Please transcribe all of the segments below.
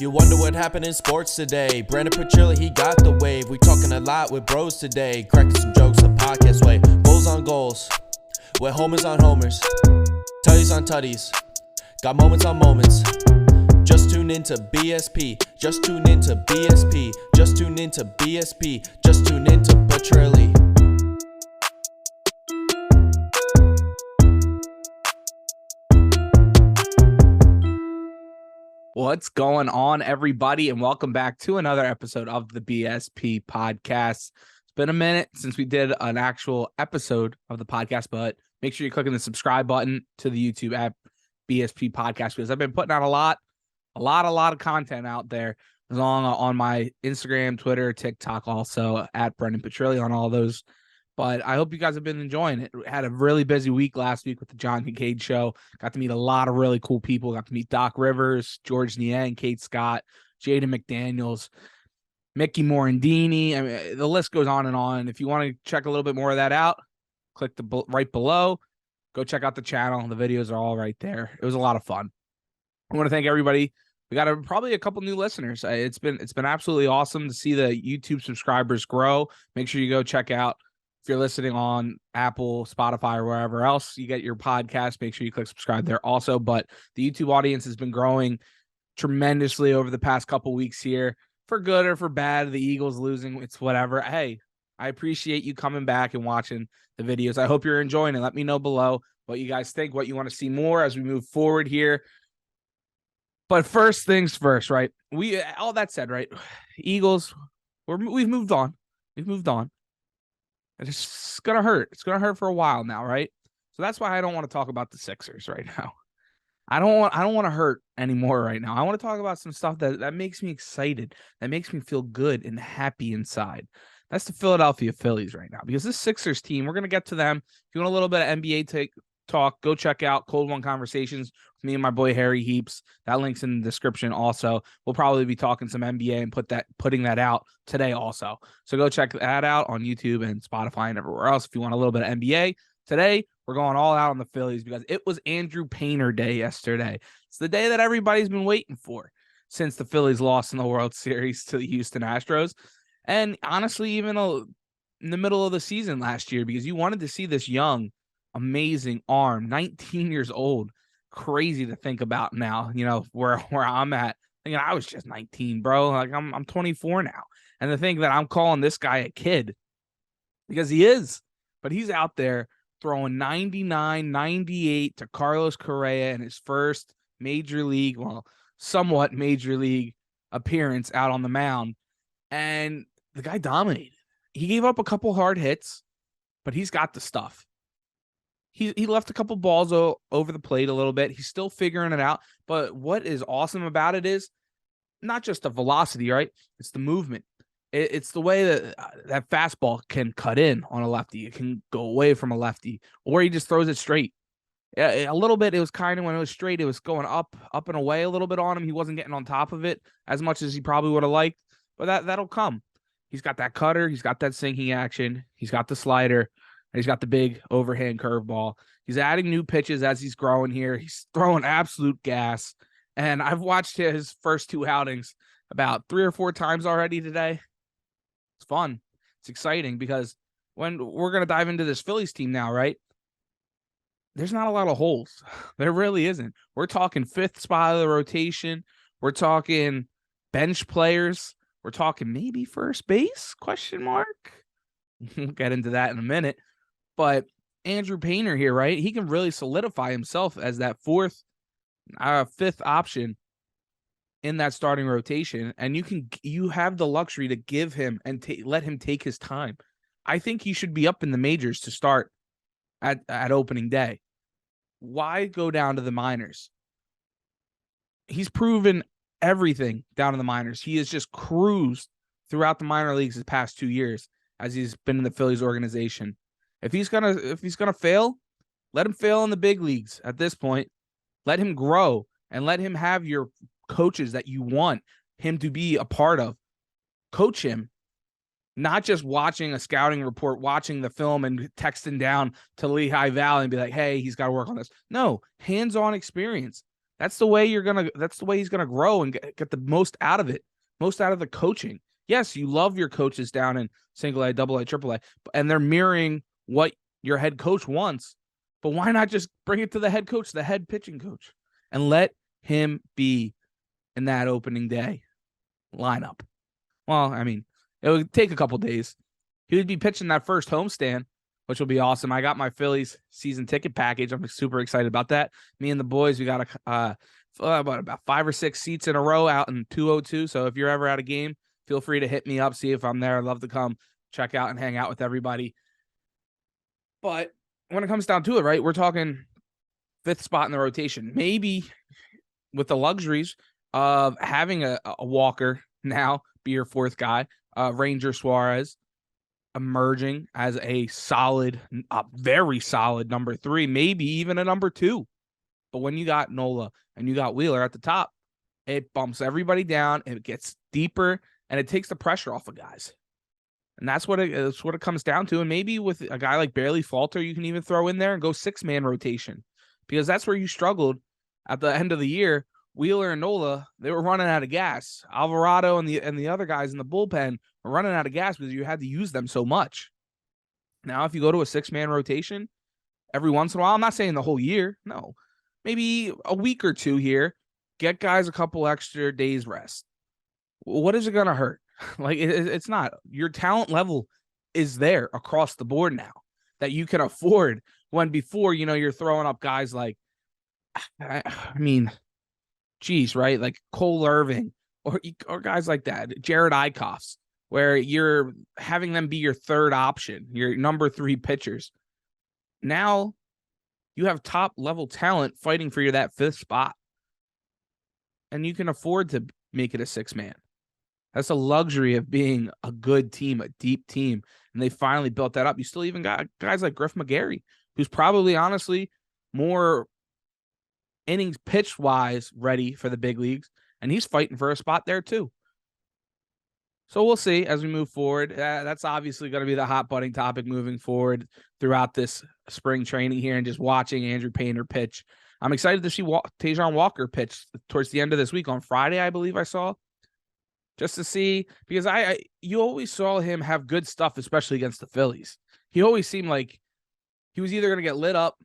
You wonder what happened in sports today. Brandon Petrilli, he got the wave. We talking a lot with bros today. Cracking some jokes the podcast way. Goals on goals, with homers on homers. Tutties on tutties, got moments on moments. Just tune into BSP. Just tune into BSP. Just tune into BSP. Just tune into Petrilli. What's going on, everybody, and welcome back to another episode of the BSP podcast. It's been a minute since we did an actual episode of the podcast, but make sure you're clicking the subscribe button to the YouTube app BSP podcast, because I've been putting out a lot of content out there on my Instagram, Twitter, TikTok, also at Brendan Petrilli on all those. But I hope you guys have been enjoying it. We had a really busy week last week with the John Kincaid show. Got to meet a lot of really cool people. Got to meet Doc Rivers, George Niang, Kate Scott, Jaden McDaniels, Mickey Morandini. I mean, the list goes on and on. If you want to check a little bit more of that out, click the right below. Go check out the channel. The videos are all right there. It was a lot of fun. I want to thank everybody. We got probably a couple new listeners. It's been absolutely awesome to see the YouTube subscribers grow. Make sure you go check out. If you're listening on Apple, Spotify, or wherever else you get your podcast, make sure you click subscribe there also. But the YouTube audience has been growing tremendously over the past couple weeks here, for good or for bad. The Eagles losing, it's whatever. Hey, I appreciate you coming back and watching the videos. I hope you're enjoying it. Let me know below what you guys think, what you want to see more as we move forward here. But first things first, right? All that said, right? Eagles, we've moved on. We've moved on. It's going to hurt. It's going to hurt for a while now, right? So that's why I don't want to talk about the Sixers right now. I don't want to hurt anymore right now. I want to talk about some stuff that makes me excited, that makes me feel good and happy inside. That's the Philadelphia Phillies right now, because this Sixers team, we're going to get to them. If you want a little bit of NBA talk, go check out Cold One Conversations with me and my boy Harry Heaps. That link's in the description also. We'll probably be talking some NBA and putting that out today also. So go check that out on YouTube and Spotify and everywhere else if you want a little bit of NBA. Today, we're going all out on the Phillies because it was Andrew Painter Day yesterday. It's the day that everybody's been waiting for since the Phillies lost in the World Series to the Houston Astros. And honestly, even in the middle of the season last year, because you wanted to see this young, amazing arm, 19 years old. Crazy to think about now, where I'm at. Thinking I was just 19, bro. Like I'm 24 now. And to think that I'm calling this guy a kid, because he is, but he's out there throwing 99, 98 to Carlos Correa in his first somewhat major league appearance out on the mound. And the guy dominated. He gave up a couple hard hits, but he's got the stuff. He left a couple balls over the plate a little bit. He's still figuring it out. But what is awesome about it is not just the velocity, right? It's the movement. It's the way that fastball can cut in on a lefty. It can go away from a lefty, or he just throws it straight. A little bit, it was kind of when it was straight, it was going up and away a little bit on him. He wasn't getting on top of it as much as he probably would have liked, but that'll come. He's got that cutter. He's got that sinking action. He's got the slider. And he's got the big overhand curveball. He's adding new pitches as he's growing here. He's throwing absolute gas. And I've watched his first two outings about 3 or 4 times already today. It's fun. It's exciting because when we're going to dive into this Phillies team now, right? There's not a lot of holes. There really isn't. We're talking 5th spot of the rotation. We're talking bench players. We're talking maybe first base, ? We'll get into that in a minute. But Andrew Painter here, right? He can really solidify himself as that 5th option in that starting rotation. And you have the luxury to give him and let him take his time. I think he should be up in the majors to start at opening day. Why go down to the minors? He's proven everything down in the minors. He has just cruised throughout the minor leagues the past 2 years as he's been in the Phillies organization. If he's gonna fail, let him fail in the big leagues at this point. Let him grow and let him have your coaches that you want him to be a part of. Coach him, not just watching a scouting report, watching the film and texting down to Lehigh Valley and be like, hey, he's got to work on this. No, hands-on experience. That's the way he's gonna grow and get the most out of it, most out of the coaching. Yes, you love your coaches down in single A, double A, triple A, and they're mirroring what your head coach wants. But why not just bring it to the head coach, the head pitching coach, and let him be in that opening day lineup? Well, I mean, it would take a couple days. He would be pitching that first homestand, which will be awesome. I got my Phillies season ticket package. I'm super excited about that. Me and the boys, we got about 5 or 6 seats in a row out in 202. So if you're ever at a game, feel free to hit me up, see if I'm there. I'd love to come check out and hang out with everybody. But when it comes down to it, right, we're talking 5th spot in the rotation. Maybe with the luxuries of having a Walker now be your 4th guy, Ranger Suarez emerging as a very solid number 3, maybe even a number 2. But when you got Nola and you got Wheeler at the top, it bumps everybody down, it gets deeper, and it takes the pressure off of guys. And that's what it comes down to. And maybe with a guy like Barely Falter, you can even throw in there and go 6-man rotation, because that's where you struggled at the end of the year. Wheeler and Nola, they were running out of gas. Alvarado and the other guys in the bullpen were running out of gas because you had to use them so much. Now, if you go to a 6-man rotation every once in a while, I'm not saying the whole year, no, maybe a week or 2 here, get guys a couple extra days rest. What is it going to hurt? Like, it's not. Your talent level is there across the board now that you can afford, when before, you're throwing up guys like, I mean, geez, right? Like Cole Irving or guys like that, Jared Eichhoffs, where you're having them be your 3rd option, your number 3 pitchers. Now you have top level talent fighting for that 5th spot, and you can afford to make it a 6-man. That's a luxury of being a good team, a deep team. And they finally built that up. You still even got guys like Griff McGarry, who's probably honestly more innings pitch wise ready for the big leagues. And he's fighting for a spot there too. So we'll see as we move forward. That's obviously going to be the hot butting topic moving forward throughout this spring training here, and just watching Andrew Painter pitch. I'm excited to see Tejon Walker pitch towards the end of this week on Friday, I believe I saw. Just to see, because you always saw him have good stuff, especially against the Phillies. He always seemed like he was either going to get lit up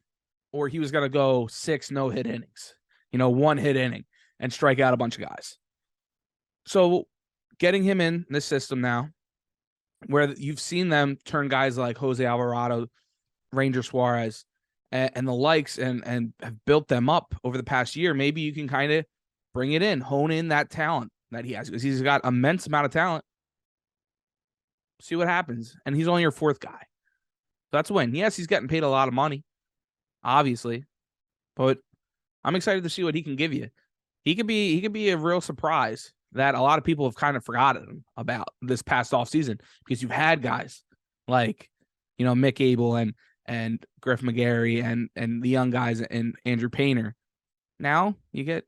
or he was going to go 6 no-hit innings, 1-hit inning and strike out a bunch of guys. So getting him in this system now, where you've seen them turn guys like Jose Alvarado, Ranger Suarez, and the likes, and have built them up over the past year, maybe you can kind of bring it in, hone in that talent that he has, because he's got immense amount of talent. See what happens. And he's only your 4th guy. So that's a win. Yes, he's getting paid a lot of money, obviously, but I'm excited to see what he can give you. He could be a real surprise that a lot of people have kind of forgotten about this past offseason, because you've had guys like, Mick Abel and Griff McGarry and the young guys and Andrew Painter. Now you get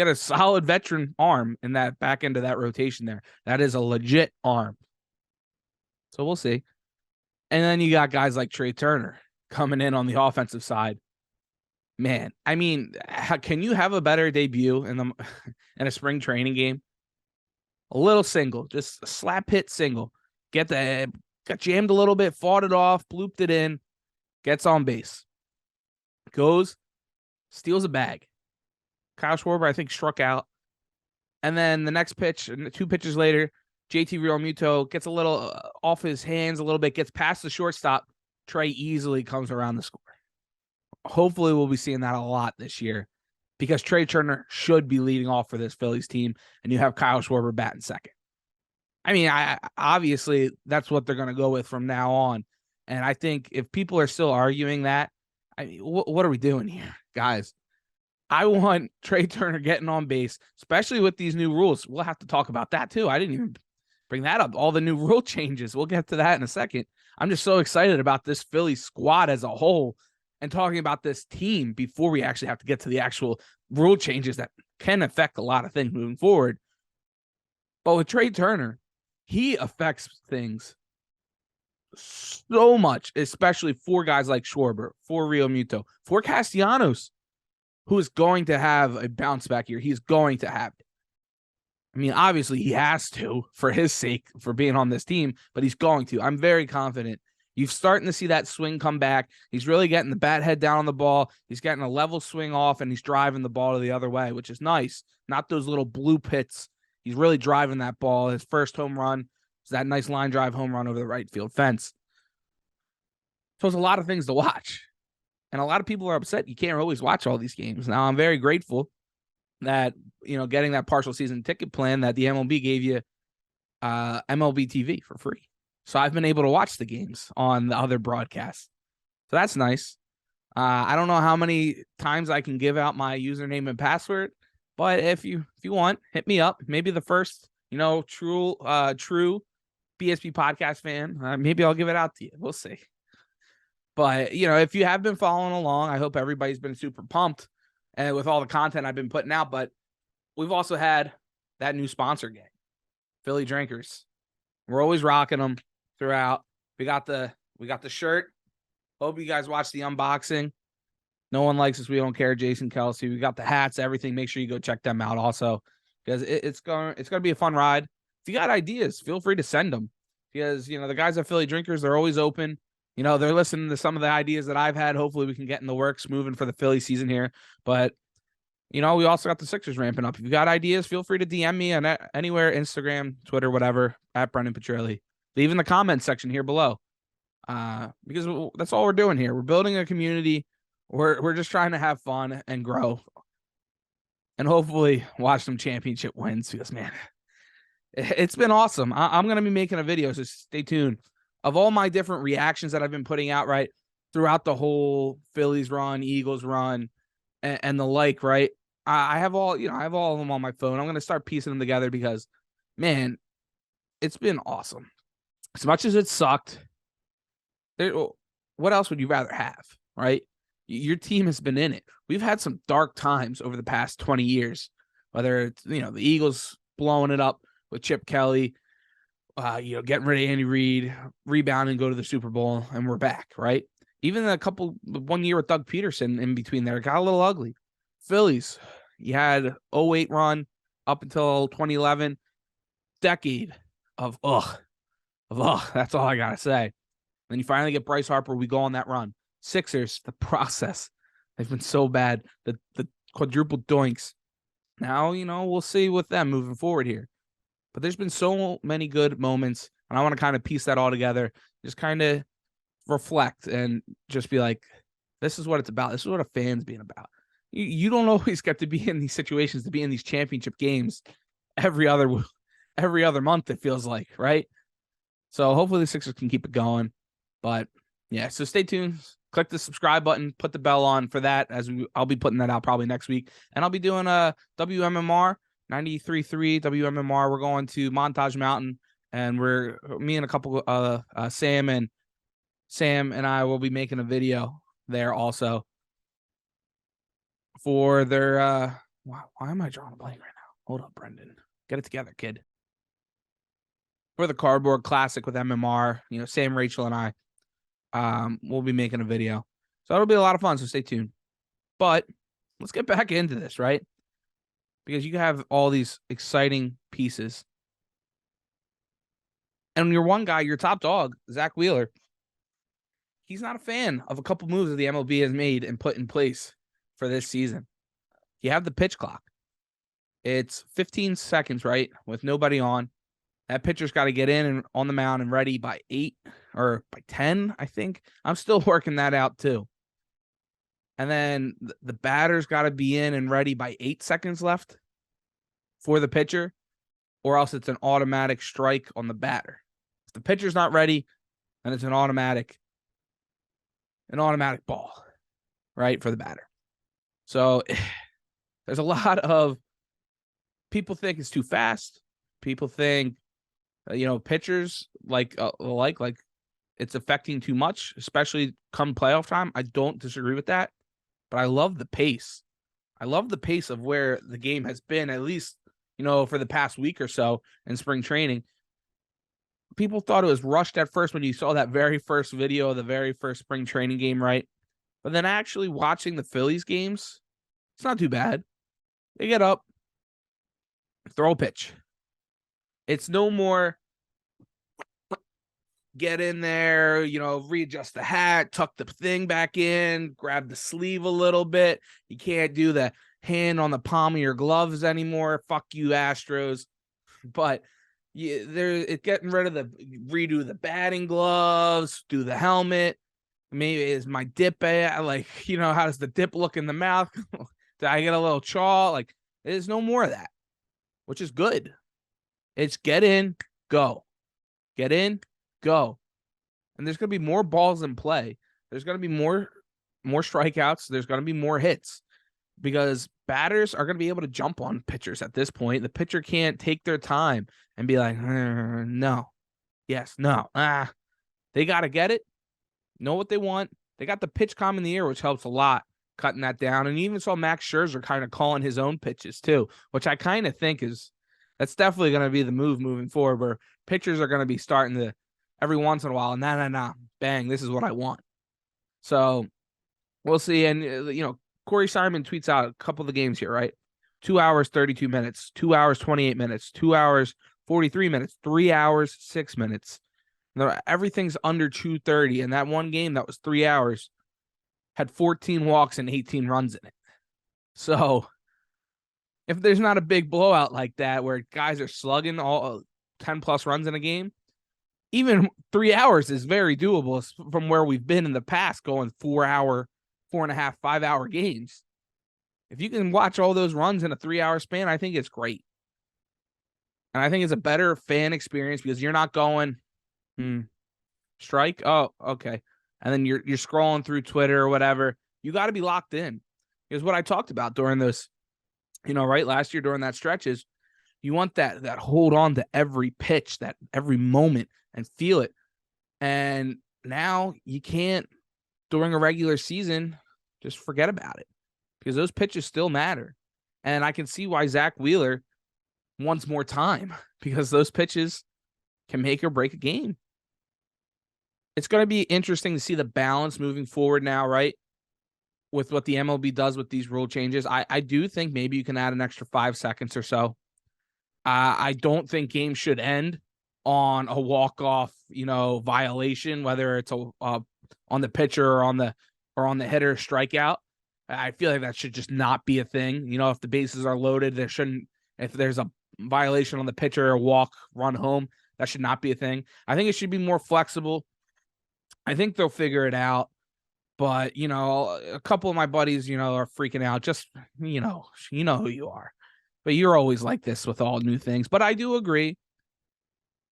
a solid veteran arm in that back end of that rotation there. That is a legit arm. So we'll see. And then you got guys like Trea Turner coming in on the offensive side. Man, I mean, can you have a better debut in a spring training game? A little single, just a slap hit single. Got jammed a little bit, fought it off, blooped it in, gets on base. Goes, steals a bag. Kyle Schwarber, I think, struck out. And then the next pitch, 2 pitches later, JT Realmuto gets a little off his hands a little bit, gets past the shortstop. Trey easily comes around the score. Hopefully we'll be seeing that a lot this year, because Trea Turner should be leading off for this Phillies team, and you have Kyle Schwarber batting second. I mean, obviously that's what they're going to go with from now on. And I think if people are still arguing that, I mean, what are we doing here, guys? I want Trea Turner getting on base, especially with these new rules. We'll have to talk about that too. I didn't even bring that up. All the new rule changes. We'll get to that in a second. I'm just so excited about this Philly squad as a whole, and talking about this team before we actually have to get to the actual rule changes that can affect a lot of things moving forward. But with Trea Turner, he affects things so much, especially for guys like Schwarber, for Realmuto, for Castellanos, who is going to have a bounce back year. He's going to have it. I mean, obviously he has to for his sake, for being on this team, but he's going to. I'm very confident. You're starting to see that swing come back. He's really getting the bat head down on the ball. He's getting a level swing off, and he's driving the ball to the other way, which is nice. Not those little blue pits. He's really driving that ball. His first home run was that nice line drive home run over the right field fence. So it's a lot of things to watch. And a lot of people are upset you can't always watch all these games. Now, I'm very grateful that, getting that partial season ticket plan that the MLB gave you, MLB TV for free. So I've been able to watch the games on the other broadcasts. So that's nice. I don't know how many times I can give out my username and password, but if you want, hit me up. Maybe the first, true BSP podcast fan, maybe I'll give it out to you. We'll see. But, if you have been following along, I hope everybody's been super pumped and with all the content I've been putting out. But we've also had that new sponsor gang, Philly Drinkers. We're always rocking them throughout. We got the shirt. Hope you guys watch the unboxing. No one likes us. We don't care. Jason Kelsey. We got the hats, everything. Make sure you go check them out also, because it's going to be a fun ride. If you got ideas, feel free to send them, because, the guys at Philly Drinkers, they're always open. They're listening to some of the ideas that I've had. Hopefully we can get in the works moving for the Philly season here. But, we also got the Sixers ramping up. If you got ideas, feel free to DM me on anywhere, Instagram, Twitter, whatever, at Brendan Petrilli. Leave in the comments section here below. Because that's all we're doing here. We're building a community. We're just trying to have fun and grow. And hopefully watch some championship wins, because, man, it's been awesome. I'm going to be making a video, so stay tuned, of all my different reactions that I've been putting out, right, throughout the whole Phillies run, Eagles run, and the like, right? I have all, I have all of them on my phone. I'm going to start piecing them together because, man, it's been awesome. As much as it sucked, what else would you rather have, right? Your team has been in it. We've had some dark times over the past 20 years, whether it's, the Eagles blowing it up with Chip Kelly, getting rid of Andy Reid, rebounding, go to the Super Bowl, and we're back, right? Even 1 year with Doug Peterson in between there, it got a little ugly. Phillies, you had 08 run up until 2011, decade of that's all I gotta say. Then you finally get Bryce Harper, we go on that run. Sixers, the process has been so bad. The quadruple doinks. Now, we'll see with them moving forward here. But there's been so many good moments, and I want to kind of piece that all together, just kind of reflect and just be like, this is what it's about. This is what a fan's being about. You don't always get to be in these situations, to be in these championship games every other month, it feels like, right? So hopefully the Sixers can keep it going. But yeah, so stay tuned. Click the subscribe button, put the bell on for that, I'll be putting that out probably next week. And I'll be doing a WMMR 93.3 WMMR. We're going to Montage Mountain, and me and a couple Sam and I will be making a video there also for their why am I drawing a blank right now? Hold up, Brendan. Get it together, kid. For the Cardboard Classic with MMR, Sam, Rachel, and I we'll be making a video. So it'll be a lot of fun, so stay tuned. But let's get back into this, right? Because you have all these exciting pieces. And your one guy, your top dog, Zach Wheeler, he's not a fan of a couple moves that the MLB has made and put in place for this season. You have the pitch clock. It's 15 seconds, right, with nobody on. That pitcher's got to get in and on the mound and ready by 8 or by 10, I think. I'm still working that out too. And then the batter's got to be in and ready by 8 seconds left for the pitcher, or else it's an automatic strike on the batter. If the pitcher's not ready, then it's an automatic ball, right, for the batter. So there's a lot of people think it's too fast. People think, pitchers like it's affecting too much, especially come playoff time. I don't disagree with that, but I love the pace. I love the pace of where the game has been, at least, for the past week or so in spring training. People thought it was rushed at first when you saw that very first video of the very first spring training game, right? But then actually watching the Phillies games, It's not too bad. They get up, throw a pitch. It's no more get in there, readjust the hat, tuck the thing back in, grab the sleeve a little bit. You can't do the hand on the palm of your gloves anymore. Fuck you, Astros. But it's getting rid of redo the batting gloves, do the helmet. Maybe is my dip how does the dip look in the mouth? Did I get a little chaw? There's no more of that, which is good. It's get in, go. Get in, go. And there's going to be more balls in play. There's going to be more strikeouts. There's going to be more hits because batters are going to be able to jump on pitchers at this point. The pitcher can't take their time and be like, no, yes, no. They got to get it, know what they want. They got the pitch calm in the ear, which helps a lot, cutting that down. And you even saw Max Scherzer kind of calling his own pitches too, which I kind of think that's definitely going to be the move moving forward, where pitchers are going to be starting to every once in a while, nah, bang, this is what I want. So we'll see. And, Corey Simon tweets out a couple of the games here, right? 2 hours, 32 minutes, 2 hours, 28 minutes, 2 hours, 43 minutes, 3 hours, 6 minutes. Everything's under 2:30. And that one game that was 3 hours had 14 walks and 18 runs in it. So if there's not a big blowout like that where guys are slugging all 10 plus runs in a game, even 3 hours is very doable from where we've been in the past, going 4 hour, 4.5, 5 hour games. If you can watch all those runs in a 3 hour span, I think it's great. And I think it's a better fan experience because you're not going, strike. Oh, okay. And then you're scrolling through Twitter or whatever. You got to be locked in. Because what I talked about during this, right last year during that stretch is you want that hold on to every pitch, that every moment, and feel it. And now you can't, during a regular season, just forget about it because those pitches still matter. And I can see why Zach Wheeler wants more time because those pitches can make or break a game. It's going to be interesting to see the balance moving forward now, right? With what the MLB does with these rule changes. I do think maybe you can add an extra 5 seconds or so. I don't think games should end on a walk-off, violation, whether it's on the pitcher or on the hitter strikeout. I feel like that should just not be a thing. If the bases are loaded, if there's a violation on the pitcher or walk, run home, that should not be a thing. I think it should be more flexible. I think they'll figure it out. But, a couple of my buddies, are freaking out. Just, you know who you are. But you're always like this with all new things. But I do agree.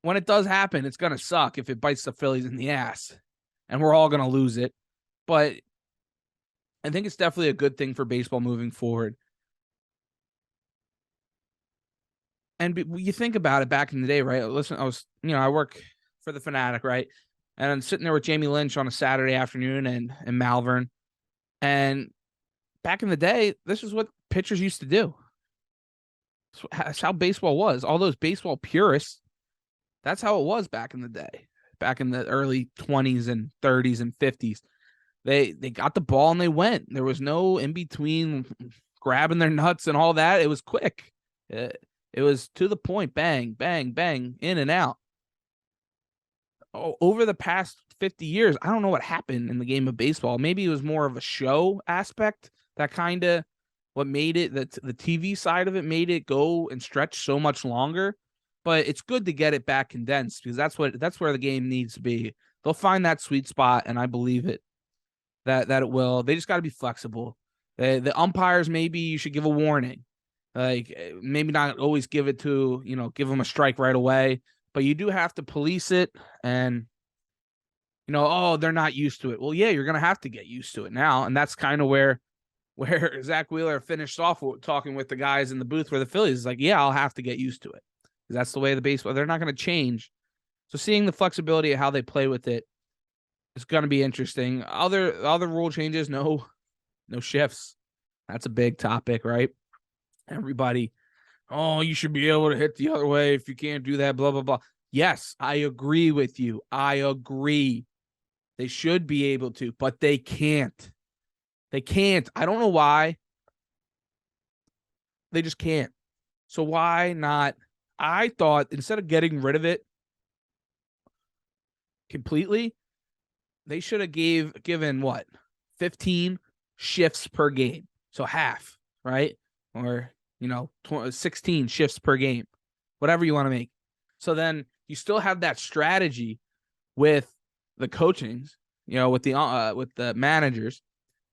When it does happen, it's going to suck if it bites the Phillies in the ass. And we're all going to lose it. But I think it's definitely a good thing for baseball moving forward. And you think about it back in the day, right? Listen, I work for the Fanatic, right? And I'm sitting there with Jamie Lynch on a Saturday afternoon in Malvern. And back in the day, this is what pitchers used to do. That's how baseball was. All those baseball purists, that's how it was back in the day. Back in the early 20s and 30s and 50s. They got the ball and they went. There was no in between grabbing their nuts and all that. It was quick. It was to the point. Bang, bang, bang, in and out. Over the past 50 years, I don't know what happened in the game of baseball. Maybe it was more of a show aspect that kind of what made it, the TV side of it made it go and stretch so much longer. But it's good to get it back condensed because that's where the game needs to be. They'll find that sweet spot, and I believe it. That it will. They just got to be flexible. The umpires, maybe you should give a warning. Like maybe not always give it to, give them a strike right away. But you do have to police it and, they're not used to it. Well, yeah, you're going to have to get used to it now. And that's kind of where Zach Wheeler finished off talking with the guys in the booth where the Phillies is like, yeah, I'll have to get used to it. Because that's the way the baseball, they're not going to change. So seeing the flexibility of how they play with it is going to be interesting. Other rule changes, no shifts. That's a big topic, right? Everybody, you should be able to hit the other way if you can't do that, blah, blah, blah. Yes, I agree with you. I agree. They should be able to, but they can't. They can't. I don't know why. They just can't. So why not? I thought instead of getting rid of it completely, they should have given what 15 shifts per game, so half, right? Or 16 shifts per game, whatever you want to make. So then you still have that strategy with the coachings, with the managers,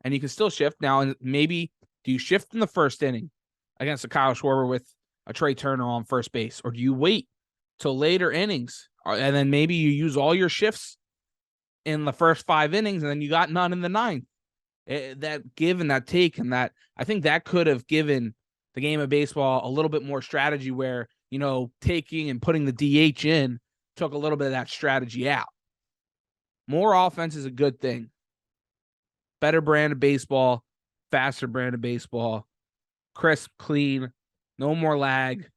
and you can still shift now. And maybe do you shift in the first inning against a Kyle Schwarber with a Trea Turner on first base, or do you wait till later innings, and then maybe you use all your shifts in the first 5 innings, and then you got none in the ninth? That give and that take, and that I think that could have given the game of baseball a little bit more strategy, where taking and putting the DH in took a little bit of that strategy out. More offense is a good thing. Better brand of baseball, faster brand of baseball, crisp, clean, no more lag,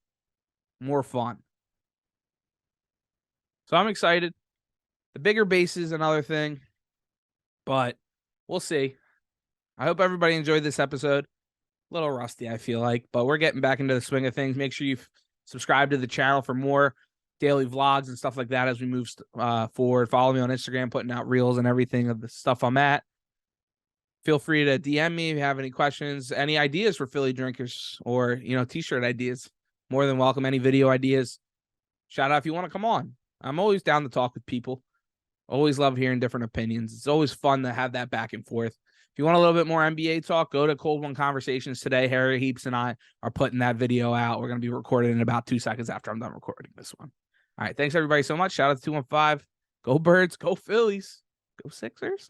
more fun. So I'm excited. The bigger base is another thing, but we'll see. I hope everybody enjoyed this episode. A little rusty, I feel like, but we're getting back into the swing of things. Make sure you subscribe to the channel for more daily vlogs and stuff like that as we move forward. Follow me on Instagram, putting out reels and everything of the stuff I'm at. Feel free to DM me if you have any questions, any ideas for Philly drinkers, or, t-shirt ideas. More than welcome. Any video ideas. Shout out if you want to come on. I'm always down to talk with people. Always love hearing different opinions. It's always fun to have that back and forth. If you want a little bit more NBA talk, go to Cold One Conversations today. Harry Heaps and I are putting that video out. We're going to be recording in about 2 seconds after I'm done recording this one. All right. Thanks, everybody, so much. Shout out to 215. Go Birds. Go Phillies. Go Sixers.